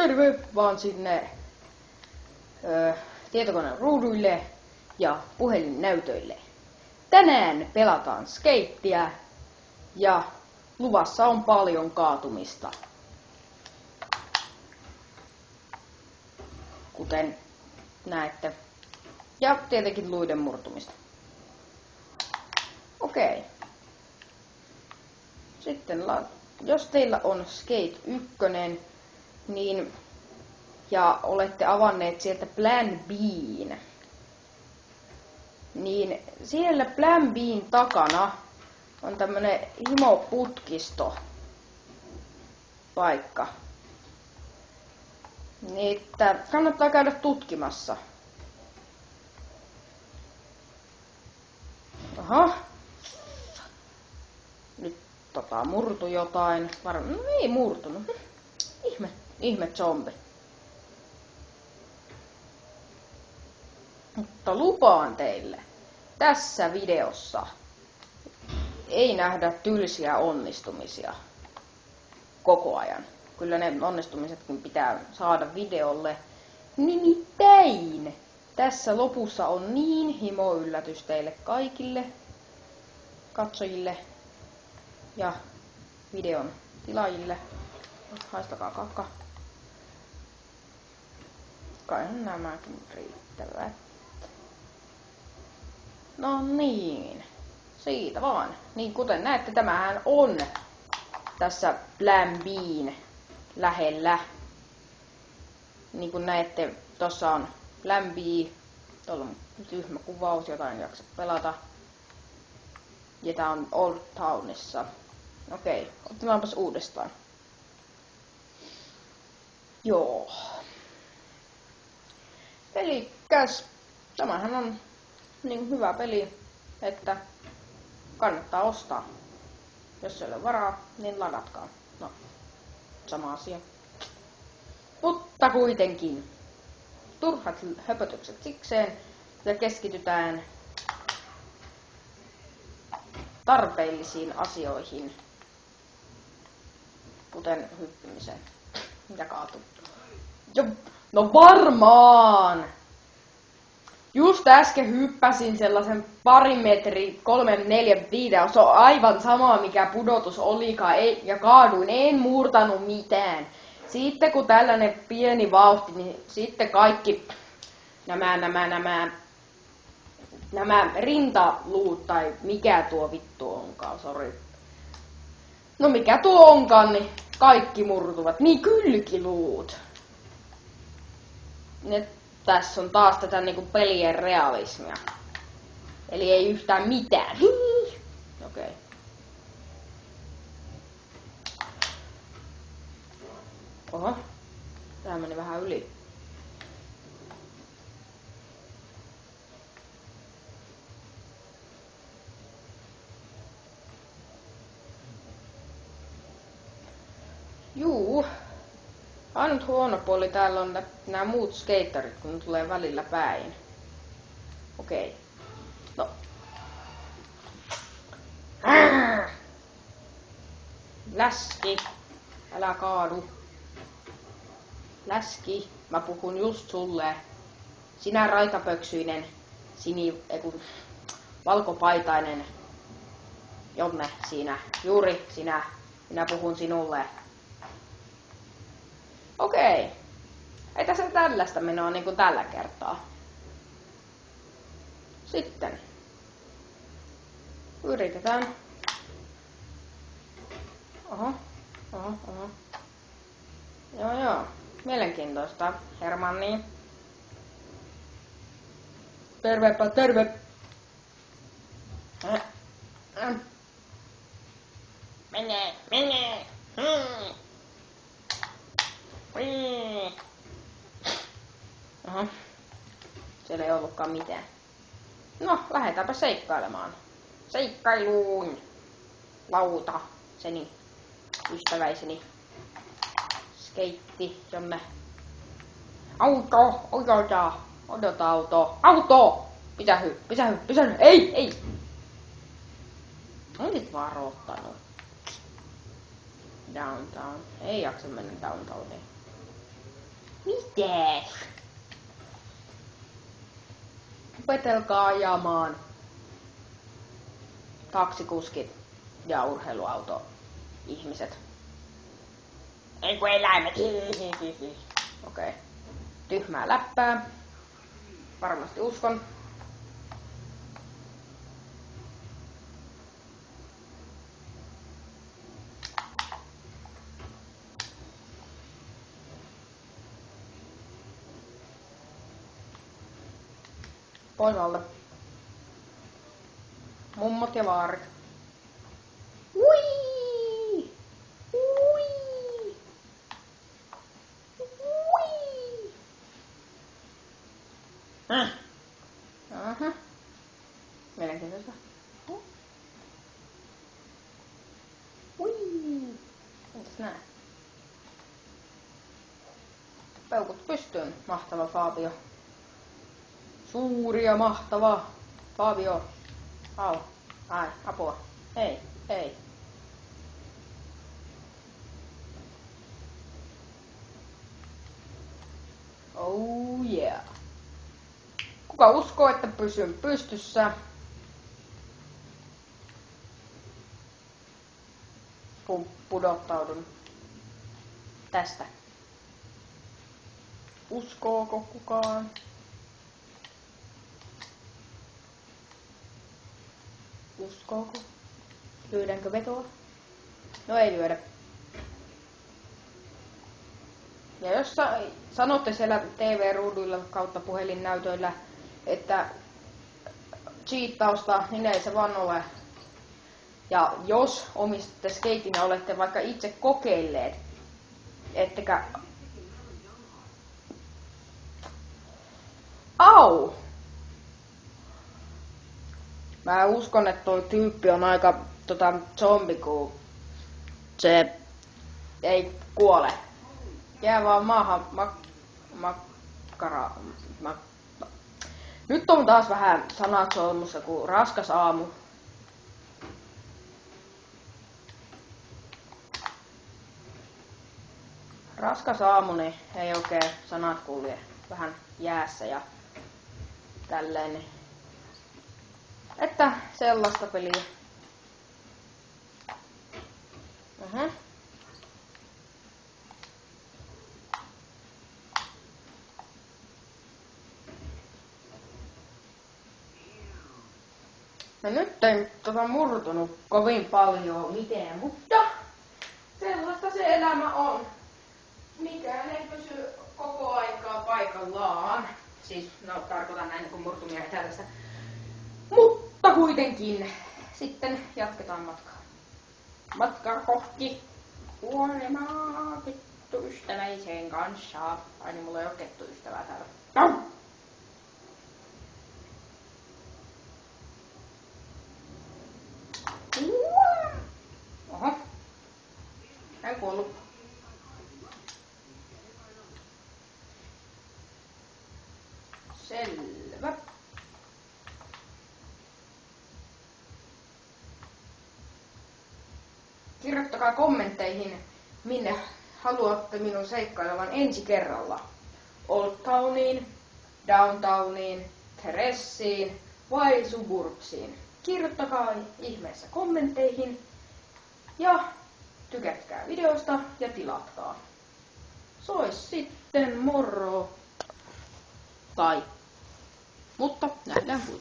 terve vaan sinne tietokoneen ruuduille ja puhelinnäytöille. Tänään pelataan skeittiä ja luvassa on paljon kaatumista. Kuten näette. Ja tietenkin luiden murtumista. Okei. Sitten jos teillä on Skate 1, niin ja olette avanneet sieltä Plan B:n, niin siellä Plan B:n takana on tämmönen himoputkisto paikka. Niin että kannattaa käydä tutkimassa. Aha. Nyt murtu jotain. No ei murtunut. Ihme zombi. Mutta lupaan teille, tässä videossa ei nähdä tylsiä onnistumisia koko ajan. Kyllä ne onnistumisetkin pitää saada videolle. Nimittäin tässä lopussa on niin himoyllätys teille kaikille katsojille ja videon tilaajille. Haistakaa kakka. Kaihan nämäkin riittävät. No niin, siitä vaan. Niin kuten näette, tämähän on tässä Plan B:n lähellä. Niin kuin näette, tossa on Plan B, tuolla on tyhmä kuvaus, jota en jaksa pelata. Ja tää on Old Townissa. Okei, otetaanpas uudestaan. Joo. Elikkäs, tämähän on niin hyvä peli, että kannattaa ostaa. Jos ei ole varaa, niin ladatkaa. No, sama asia. Mutta kuitenkin, turhat höpötykset sikseen ja keskitytään tarpeellisiin asioihin, kuten hyppimiseen. Mitä kaatuu? No varmaan! Just äsken hyppäsin sellaisen pari metri, 3, 4, 5. Se on aivan sama mikä pudotus olikaan ja kaaduin, en murtanut mitään. Sitten kun tällainen pieni vauhti, niin sitten kaikki nämä rintaluut tai mikä tuo vittu onkaan, sori. No mikä tuo onkaan, niin kaikki murtuvat. Niin kylkiluut. Tässä on taas tätä niinku pelien realismia. Eli ei yhtään mitään. Okei. Oho. Tää meni vähän yli. Juu. Ainut huono puoli täällä on nämä muut skaterit, kun ne tulee välillä päin. Okei. No. Läski. Älä kaadu. Läski. Mä puhun just sulle. Sinä raitapöksyinen, valkopaitainen. Jonne siinä. Juuri sinä. Minä puhun sinulle. Okei. Ei tässä tällaista menoa niin kuin tällä kertaa. Sitten. Yritetään. Oho. Joo. Mielenkiintoista, Hermanni. Tervepä terve. Mene. Oho. Siellä ei ollutkaan mitään. No, lähdetäänpä seikkailemaan. Seikkailuun. Lauta, seni, ystäväiseni. Skeitti, jonne. Auto, odota auto. Pysähy. Ei. Olit varoittanut. Downtown. Ei jaksa mennä downtowniin. Mitä? Opetelkaa ajamaan. Taksikuskit ja urheiluauto-ihmiset. Ei kun eläimet. Okei. Tyhmää läppää. Varmasti uskon. Pois alle. Mummot ja vaarit. Ui! Ui! Ui! Aha. Mielenkiintoista. Ui! Entäs nää? Peukut pystyyn. Mahtava Fabio. Suuri ja mahtava Fabio. Au. Ai, apua. Ei, ei. Oh yeah. Kuka uskoo, että pysyn pystyssä? Pudottaudun tästä. Uskooko kukaan? Uskooko? Lyödäänkö vetoa? No ei lyödä. Ja jos sanotte siellä TV-ruuduilla kautta puhelinnäytöillä, että cheattausta, niin ei se vaan ole. Ja jos omistatte skeitin ja olette vaikka itse kokeilleet, ettekä... Au! Mä uskon, että toi tyyppi on aika zombi, kun se ei kuole. Jää vaan maahan makkara. Nyt on taas vähän sanat solmussa, kuin raskas aamu. Raskas aamu, niin ei oikein sanat kulje. Vähän jäässä ja tälleen. Että sellaista peliä. No nyt ei murtunut kovin paljon mitään, mutta sellaista se elämä on. Mikään ei pysy koko aikaa paikallaan. Siis, no tarkoitan näin kuin murtumia ja tällaista. Mutta kuitenkin sitten jatketaan matkaa. Matkaa kohti kuolemaa kettuystäväisen kanssa. Ai niin, mulla ei oo kettuystävää täällä. Oho. Ei kuollut. Selvä. Kirjoittakaa kommentteihin, minne haluatte minun seikkailevan ensi kerralla. Old Towniin, Downtowniin, Theresiin vai Suburbsiin. Kirjoittakaa ihmeessä kommentteihin ja tykätkää videosta ja tilatkaa. Sois sitten moro. Tai. Mutta nähdään.